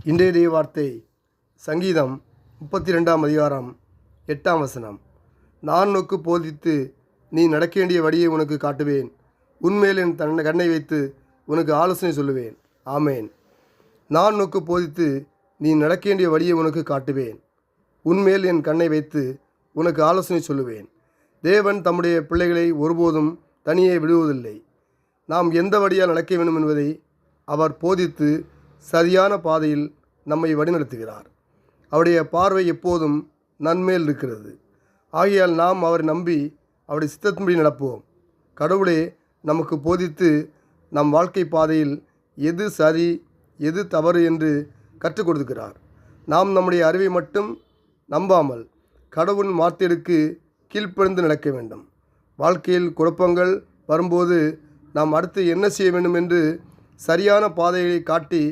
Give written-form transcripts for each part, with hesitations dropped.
இன்றைய தேவ வார்த்தை சங்கீதம் 32ஆம் அதிகாரம் 8ஆம் வசனம். நான் உனக்கு போதித்து நீ நடக்க வேண்டிய வழியை உனக்கு காட்டுவேன், உன்மேல் என் கண்ணை வைத்து உனக்கு ஆலோசனை சொல்லுவேன். ஆமேன். நான் உனக்கு போதித்து நீ நடக்க வேண்டிய வழியை உனக்கு காட்டுவேன், உன்மேல் என் கண்ணை வைத்து உனக்கு ஆலோசனை சொல்லுவேன். தேவன் தம்முடைய பிள்ளைகளை ஒருபோதும் தனியே விடுவதில்லை. நாம் எந்த வழியால் நடக்க வேண்டும் என்பதை அவர் போதித்து சரியான பாதையில் நம்மை வழிநடத்துகிறார். அவருடைய பார்வை எப்போதும் நன்மேல் இருக்கிறது. ஆகையால் நாம் அவரை நம்பி அவருடைய சித்தத்தின்படி நடப்போம். கடவுளே நமக்கு போதித்து நம் வாழ்க்கை பாதையில் எது சரி எது தவறு என்று கற்றுக் கொடுக்கிறார். நாம் நம்முடைய அறிவை மட்டும் நம்பாமல் கடவுளின் வார்த்தைகளுக்கு கீழ்ப்படிந்து நடக்க வேண்டும். வாழ்க்கையில் குழப்பங்கள் வரும்போது நாம் அடுத்து என்ன செய்ய வேண்டும் என்று சரியான பாதையை காட்டி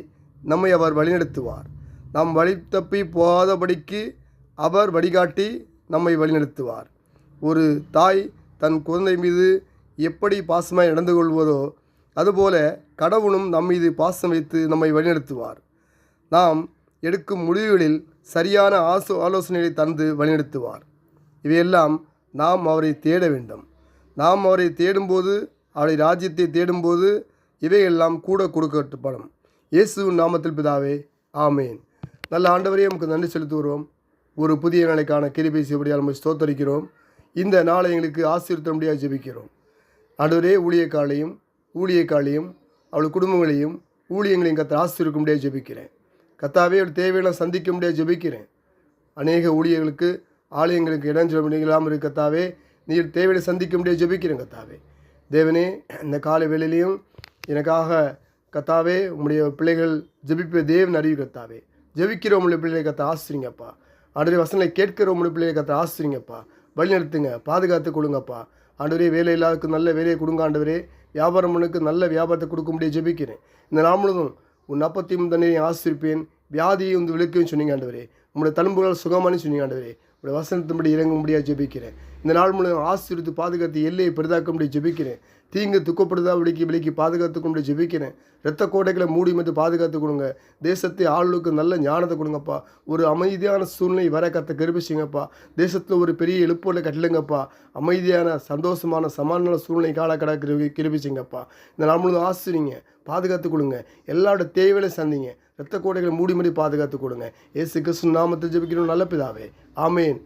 நம்மை அவர் வழிநடத்துவார். நாம் வழி தப்பி போகாதபடிக்கு அவர் வழிகாட்டி நம்மை வழிநடத்துவார். ஒரு தாய் தன் குழந்தை மீது எப்படி பாசமாய் நடந்து கொள்வதோ அதுபோல கடவுளும் நம் மீது பாசம் வைத்து நம்மை வழிநடத்துவார். நாம் எடுக்கும் முடிவுகளில் சரியான ஆலோசனைகளை தந்து வழிநடத்துவார். இவையெல்லாம் நாம் அவரை தேட வேண்டும். நாம் அவரை தேடும்போது, அவருடைய ராஜ்யத்தை தேடும்போது இவையெல்லாம் கூட கொடுக்கப்படும். இயேசுவின் நாமத்தில் பிதாவே, ஆமேன். நல்ல ஆண்டவரே, நமக்கு நன்றி செலுத்துகிறோம். ஒரு புதிய நாளைக்கான கிருபை செய்யபடியால் நம்ம ஸ்தோத்தரிக்கிறோம். இந்த நாளை எங்களுக்கு ஆசீர்வதிக்கும்படியாக ஜெபிக்கிறோம். ஆண்டவரே, ஊழியக்காலையும் அவள் குடும்பங்களையும் ஊழியங்களையும் கத்த ஆசீர்வதிக்கும்படியாக ஜெபிக்கிறேன். கத்தாவே, ஒரு தேவையெல்லாம் சந்திக்கும்படியாக ஜெபிக்கிறேன். அநேக ஊழியர்களுக்கு ஆலயங்களுக்கு இடைஞ்சலாமல் இருக்கு கத்தாவே, நீர் தேவையை சந்திக்கும்படியாக ஜெபிக்கிறேன். கத்தாவே தேவனே, இந்த காலை வேளையிலையும் எனக்காக கத்தாவே உம்முடைய பிள்ளைகள் ஜெபிப்ப தேவன் அறிவு கத்தாவே. ஜெபிக்கிற உங்களுடைய பிள்ளைகளை கத்த ஆசிரிங்கப்பா. ஆண்டவரே, வசனங்களை கேட்கிற உங்களுடைய பிள்ளைகளை கத்த ஆசிரிங்கப்பா. வழி நடத்துங்க, பாதுகாத்து கொடுங்கப்பா. ஆண்டவரே, வேலை இல்லாததுக்கு நல்ல வேலையை கொடுங்க. ஆண்டவரே, வியாபாரம் பண்ணுக்கு நல்ல வியாபாரத்தை கொடுக்க முடியாது ஜெபிக்கிறேன். இந்த நாள் முழுவதும் உன் அப்பத்தையும் தண்ணீரையும் ஆசிரிப்பேன், வியாதியை வந்து விளக்குன்னு சொன்னீங்க ஆண்டவரே. உங்களுடைய தழும்புகள் சுகமானு சொன்னீங்க ஆண்டவரே. உங்களுடைய வசனத்தின்படி இறங்க முடியாது ஜெபிக்கிறேன். இந்த நாள் முழுவதும் ஆசீர்வதித்து பாதுகாத்து எல்லையை பெரிதாக்க முடியாது ஜெபிக்கிறேன். தீங்கு துக்கப்படுதா விலைக்கு பாதுகாத்து கொண்டு ஜெபிக்கிறேன். இரத்த கோட்டைகளை மூடி மத்து பாதுகாத்து கொடுங்க. தேசத்தை ஆளுக்கு நல்ல ஞானத்தை கொடுங்கப்பா. ஒரு அமைதியான சூழ்நிலை வர கத்த கிருபிச்சிங்கப்பா. தேசத்தில் ஒரு பெரிய எழுப்போட கட்டலுங்கப்பா. அமைதியான சந்தோஷமான சமாதான சூழ்நிலை காலக்கடா கிருபிச்சிங்கப்பா. இந்த நாள் முழுவதும் ஆசிரிங்க, பாதுகாத்து கொடுங்க. எல்லாரோட தேவையில சந்திங்க. இரத்த கோட்டைகளை மூடி பாதுகாத்து கொடுங்க. இயேசு கிறிஸ்து நாமத்தில் ஜெபிக்கிறோம் நல்ல பிதாவே, ஆமேன்.